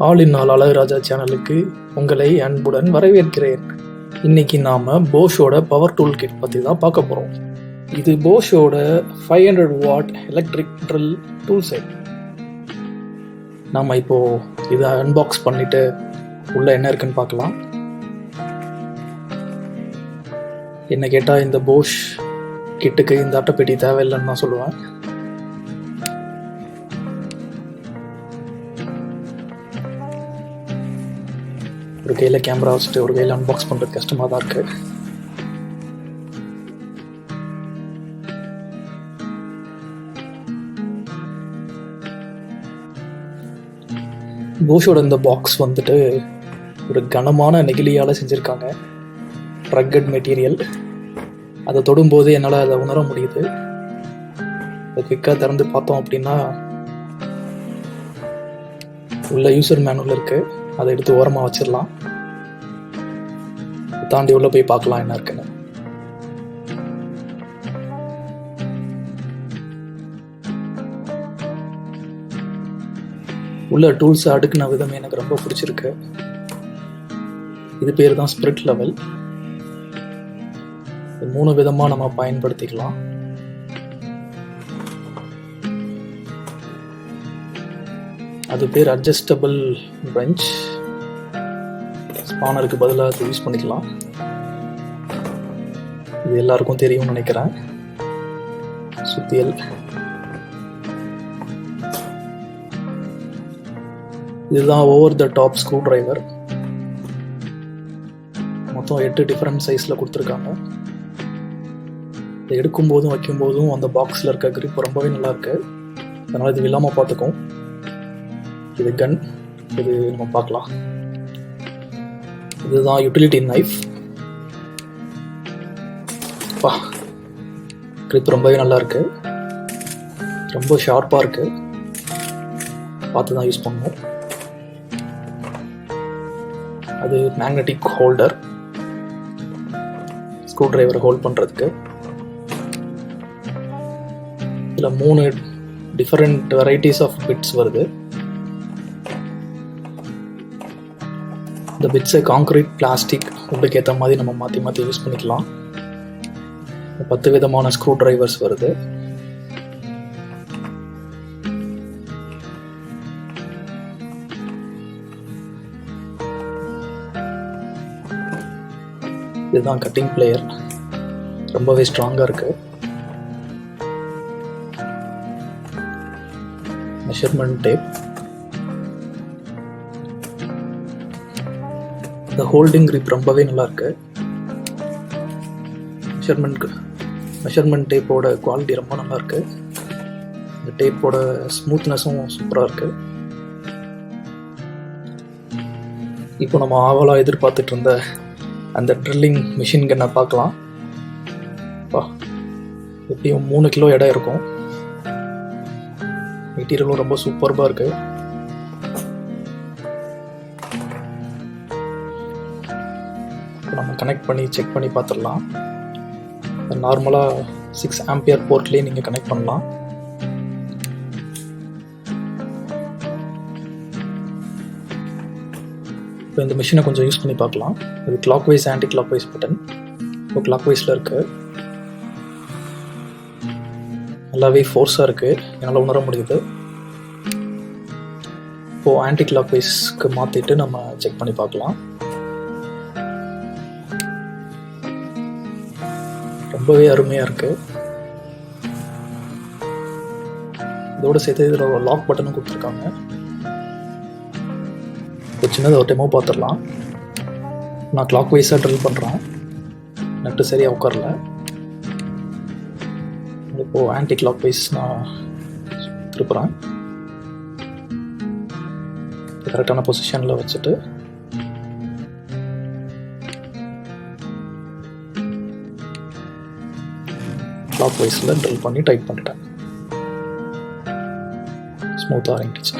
All in all Azhaguraja சேனலுக்கு உங்களை அன்புடன் வரவேற்கிறேன். இன்னைக்கு நாம போஷோட பவர் டூல் கிட் பற்றி தான் பார்க்க போகிறோம். இது போஷோட 500 what electric drill tool set. நாம் இப்போது இதை அன்பாக்ஸ் பண்ணிவிட்டு உள்ளே என்ன இருக்குன்னு பார்க்கலாம். என்ன கேட்டால் இந்த போஷ் கிட்டுக்கு இந்த அட்டைப்பெட்டி தேவையில்லைன்னு நான் சொல்லுவேன். ஒரு கையில் கேமரா வச்சுட்டு ஒரு கையில் அன்பாக்ஸ் பண்ணுறது கஷ்டமாக தான் இருக்குது. போஷோட இந்த பாக்ஸ் வந்துட்டு ஒரு கனமான நெகிழியால் செஞ்சுருக்காங்க. Rugged material. அதை தொடும்போது என்னால் அதை உணர முடியுது. அதை குயிக்காக திறந்து பார்த்தோம் அப்படின்னா உள்ள யூசர் மேனுவல் இருக்குது. அதை எடுத்து ஓரமாக வச்சிடலாம். தாண்டி உள்ள போய் பார்க்கலாம் என்ன இருக்குன்னு. உள்ள டூல்ஸ் அடுக்குன விதம் எனக்கு ரொம்ப பிடிச்சிருக்கு. இது பேர் தான் ஸ்பிரிட் லெவல். 3 விதமாக நம்ம பயன்படுத்திக்கலாம். அது பேர் அட்ஜஸ்டபிள் பெஞ்ச். ஸ்பானருக்கு பதிலாக அது யூஸ் பண்ணிக்கலாம். இது எல்லாருக்கும் தெரியும்னு நினைக்கிறேன். சுத்தியல். இதுதான் over the top screw driver. மொத்தம் 8 டிஃப்ரெண்ட் சைஸில் கொடுத்துருக்காங்க. இதை எடுக்கும்போதும் வைக்கும்போதும் அந்த பாக்ஸில் இருக்க கிரிப் ரொம்பவே நல்லா இருக்கு. அதனால் இது இல்லாமல் பார்த்துக்கும். இது கன். இது நம்ம பார்க்கலாம். இதுதான் யூட்டிலிட்டி நைஃப். கிரிப் ரொம்பவே நல்லா இருக்கு. ரொம்ப ஷார்ப்பாக இருக்கு. பார்த்து தான் யூஸ் பண்ணணும். அது மேக்னெட்டிக் ஹோல்டர். ஸ்க்ரூ டிரைவரை ஹோல்ட் பண்ணுறதுக்கு. இதில் 3 டிஃப்ரெண்ட் வெரைட்டிஸ் ஆஃப் பிட்ஸ் வருது. இந்த பிட்ஸை காங்க்ரீட், பிளாஸ்டிக், உட்டுக்கு ஏற்ற மாதிரி நம்ம மாற்றி மாற்றி யூஸ் பண்ணிக்கலாம். 10 விதமான ஸ்க்ரூ டிரைவர்ஸ் வருது. இதுதான் கட்டிங் பிளேயர். ரொம்பவே ஸ்ட்ராங்காக இருக்கு. Measurement tape. இந்த ஹோல்டிங் கிரிப் ரொம்பவே நல்லா இருக்கு. மெஷர்மெண்ட் டேப்போட குவாலிட்டி ரொம்ப நல்லா இருக்கு. இந்த டேப்போட ஸ்மூத்னஸும் சூப்பராக இருக்கு. இப்போ நம்ம ஆவலாக எதிர்பார்த்துட்டு இருந்த அந்த ட்ரில்லிங் மிஷின் கன்னை பார்க்கலாம். எப்படியும் 3 கிலோ எடை இருக்கும். மெட்டீரியலும் ரொம்ப சூப்பர்பாக இருக்கு. நம்ம கனெக்ட் பண்ணி செக் பண்ணி பார்த்துடலாம். நார்மலாக 6 ஆம்பியர் போர்ட்லேயே நீங்கள் கனெக்ட் பண்ணலாம். இப்போ இந்த மிஷினை கொஞ்சம் யூஸ் பண்ணி பார்க்கலாம். இது clockwise, anticlockwise button. இப்போ கிளாக் வைஸில் இருக்குது. நல்லாவே ஃபோர்ஸாக இருக்குது. என்னால் உணர முடியுது. இப்போது ஆன்டி கிளாக் வைஸ்க்கு மாற்றிட்டு நம்ம செக் பண்ணி பார்க்கலாம். ரொம்பவே அருமையாக இருக்குது. இதோடு சேர்த்து இதில் ஒரு லாக் பட்டனும் கொடுத்துருக்காங்க. ஒரு சின்னதாக ஒரு டெமோ பார்த்துடலாம். நான் கிளாக் வைஸாக ட்ரில் பண்ணுறேன். நட்டு சரியாக உட்காரல. இப்போது ஆன்டி கிளாக் வைஸ் நான் திருப்புறேன். கரெக்டான பொசிஷனில் வச்சுட்டு கிளாக் வைஸில் ட்ரில் பண்ணி டைட் பண்ணிட்டேன். ஸ்மூத்தாக இறங்கிடுச்சு.